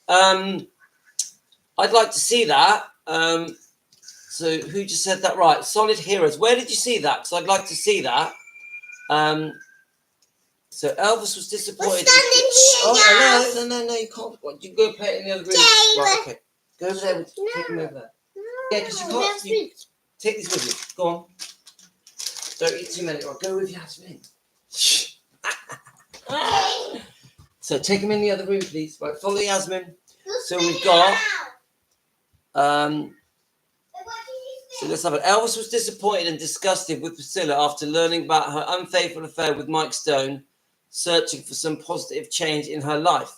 Speaker 1: I'd like to see that. So who just said that? Right, Solid Heroes. Where did you see that? Because I'd like to see that. So Elvis was disappointed.
Speaker 2: We're standing here,
Speaker 1: Oh, no, you can't. What, you go play it in the other room. Right, okay. Go over there. Take him over there. Yeah, because you can't. You, take this with you. Go on. Don't eat too many. Right, go with Yasmin. So take him in the other room, please. Right, follow Yasmin. So we've got. So let's have it. Elvis was disappointed and disgusted with Priscilla after learning about her unfaithful affair with Mike Stone, searching for some positive change in her life.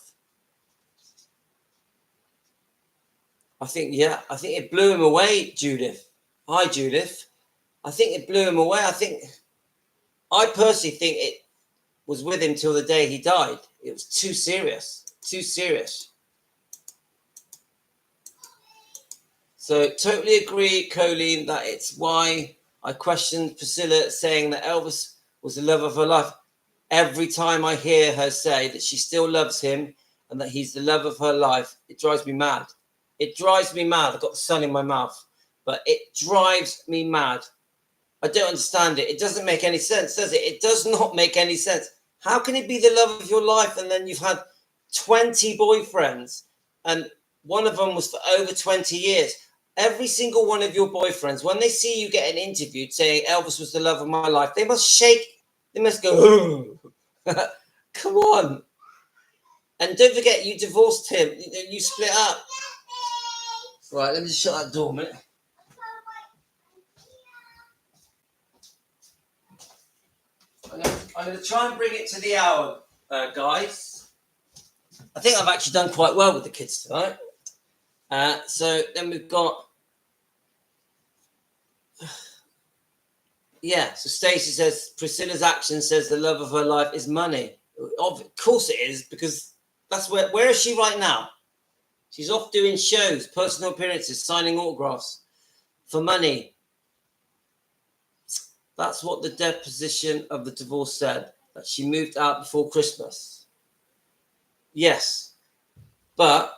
Speaker 1: I think it blew him away, Judith. Hi, Judith. I think it blew him away. I personally think it was with him till the day he died. It was too serious. So totally agree, Colleen, that it's why I questioned Priscilla saying that Elvis was the love of her life. Every time I hear her say that she still loves him and that he's the love of her life, it drives me mad. It drives me mad. I've got the sun in my mouth, but it drives me mad. I don't understand it. It doesn't make any sense, does it? It does not make any sense. How can it be the love of your life and then you've had 20 boyfriends and one of them was for over 20 years? Every single one of your boyfriends, when they see you getting interviewed saying Elvis was the love of my life, they must shake. They must go, oh. Come on. And don't forget, you divorced him. You split up. Right, let me just shut that door a minute. I'm going to try and bring it to the hour, guys. I think I've actually done quite well with the kids tonight. So then we've got... Yeah, so Stacey says, Priscilla's action says the love of her life is money. Of course it is, because that's where is she right now? She's off doing shows, personal appearances, signing autographs for money. That's what the deposition of the divorce said, that she moved out before Christmas. Yes, but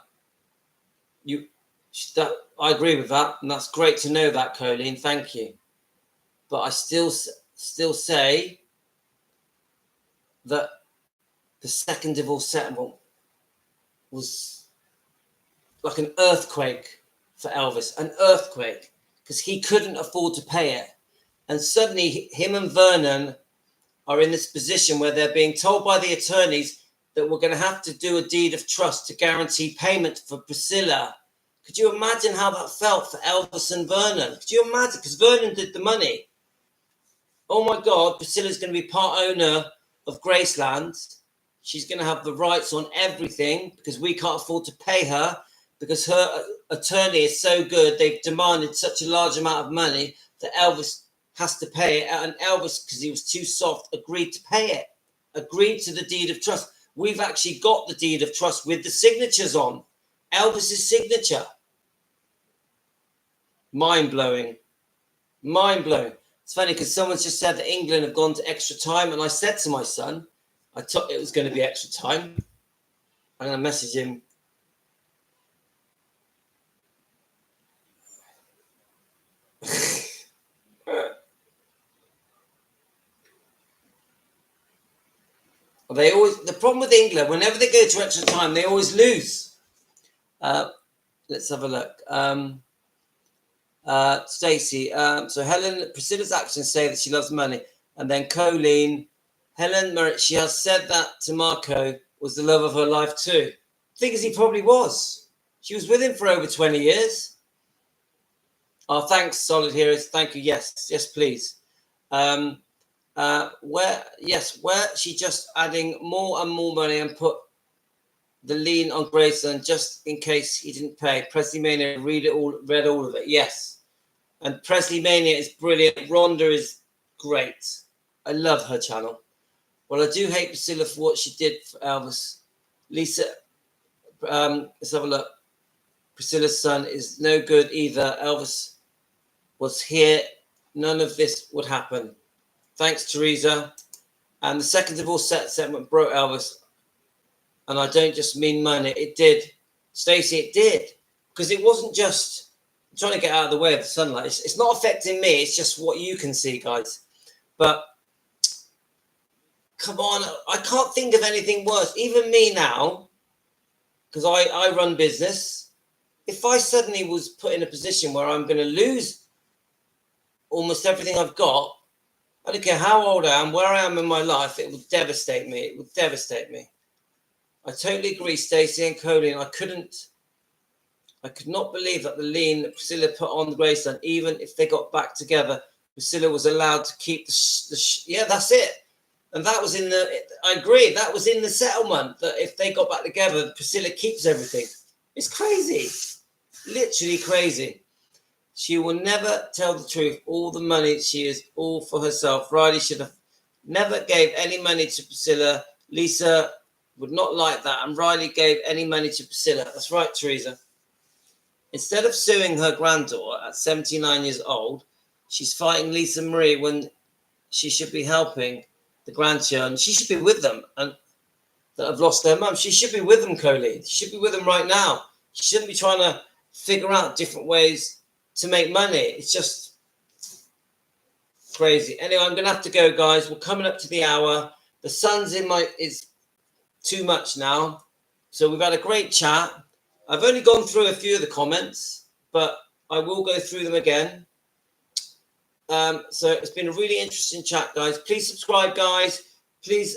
Speaker 1: I agree with that, and that's great to know that, Colleen. Thank you. But I still say that the second divorce settlement was like an earthquake for Elvis, an earthquake, because he couldn't afford to pay it. And suddenly him and Vernon are in this position where they're being told by the attorneys that we're going to have to do a deed of trust to guarantee payment for Priscilla. Could you imagine how that felt for Elvis and Vernon? Could you imagine? Because Vernon did the money. Oh my God, Priscilla's going to be part owner of Graceland. She's going to have the rights on everything because we can't afford to pay her because her attorney is so good. They've demanded such a large amount of money that Elvis has to pay it. And Elvis, because he was too soft, agreed to pay it, agreed to the deed of trust. We've actually got the deed of trust with the signatures on. Elvis's signature. Mind-blowing. Mind-blowing. It's funny because someone's just said that England have gone to extra time, and I said to my son, I thought it was going to be extra time. I'm going to message him. The problem with England, whenever they go to extra time, they always lose. Let's have a look. Stacey, so Priscilla's actions say that she loves money. And then Colleen, Helen Merritt, she has said that to Marco was the love of her life too. The thing is, he probably was. She was with him for over 20 years. Oh, thanks, Solid Heroes. Thank you. Yes, please. Where she just adding more and more money and put the lien on Grayson just in case he didn't pay. Presley Mania, read all of it. Yes. And Presley Mania is brilliant. Rhonda is great. I love her channel. Well, I do hate Priscilla for what she did for Elvis. Lisa, let's have a look. Priscilla's son is no good either. Elvis was here. None of this would happen. Thanks, Teresa. And the second divorce settlement broke Elvis. And I don't just mean money. It did. Stacey, it did. Because it wasn't just I'm trying to get out of the way of the sunlight. It's not affecting me. It's just what you can see, guys. But come on, I can't think of anything worse. Even me now, because I run business. If I suddenly was put in a position where I'm going to lose almost everything I've got, I don't care how old I am, where I am in my life, it would devastate me. It would devastate me. I totally agree, Stacey and Colleen. I could not believe that the lien that Priscilla put on the Grayson, even if they got back together, Priscilla was allowed to keep yeah, that's it. And that was I agree, that was in the settlement, that if they got back together, Priscilla keeps everything. It's crazy. Literally crazy. She will never tell the truth. All the money, she is all for herself. Riley should have never gave any money to Priscilla. Lisa would not like that. And Riley gave any money to Priscilla. That's right, Teresa. Instead of suing her granddaughter at 79 years old, she's fighting Lisa Marie when she should be helping the grandchildren. She should be with them and that have lost their mum. She should be with them, Colleen. She should be with them right now. She shouldn't be trying to figure out different ways to make money. It's just crazy. Anyway, I'm going to have to go, guys. We're coming up to the hour. The sun's is too much now. So we've had a great chat. I've only gone through a few of the comments, but I will go through them again. So it's been a really interesting chat, guys. Please subscribe, guys. Please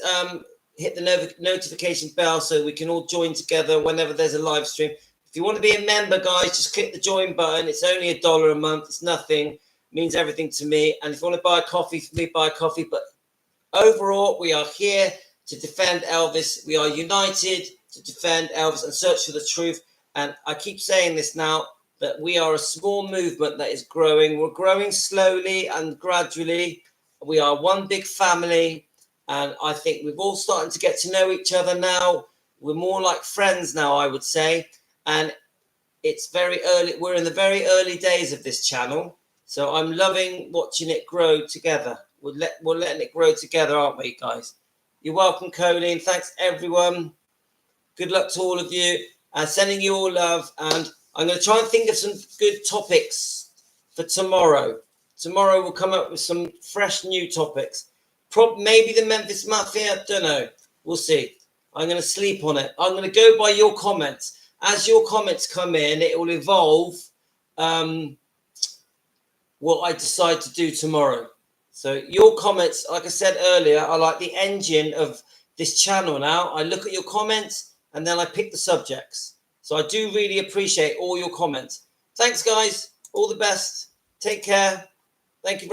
Speaker 1: hit the notification bell so we can all join together whenever there's a live stream. If you want to be a member, guys, just click the join button. It's only $1 a month. It's nothing. It means everything to me. And if you want to buy a coffee for me, buy a coffee. But overall, we are here to defend Elvis. We are united to defend Elvis and search for the truth. And I keep saying this now, that we are a small movement that is growing. We're growing slowly and gradually. We are one big family. And I think we've all started to get to know each other now. We're more like friends now, I would say. And it's very early. We're in the very early days of this channel. So I'm loving watching it grow together. We're letting it grow together, aren't we, guys? You're welcome, Colleen. Thanks, everyone. Good luck to all of you. Sending you all love. And I'm going to try and think of some good topics for tomorrow. Tomorrow we'll come up with some fresh new topics. Maybe the Memphis Mafia. I don't know. We'll see. I'm going to sleep on it. I'm going to go by your comments. As your comments come in, it will evolve what I decide to do tomorrow. So your comments, like I said earlier, are like the engine of this channel now. I look at your comments and then I pick the subjects. So I do really appreciate all your comments. Thanks, guys. All the best. Take care. Thank you very much.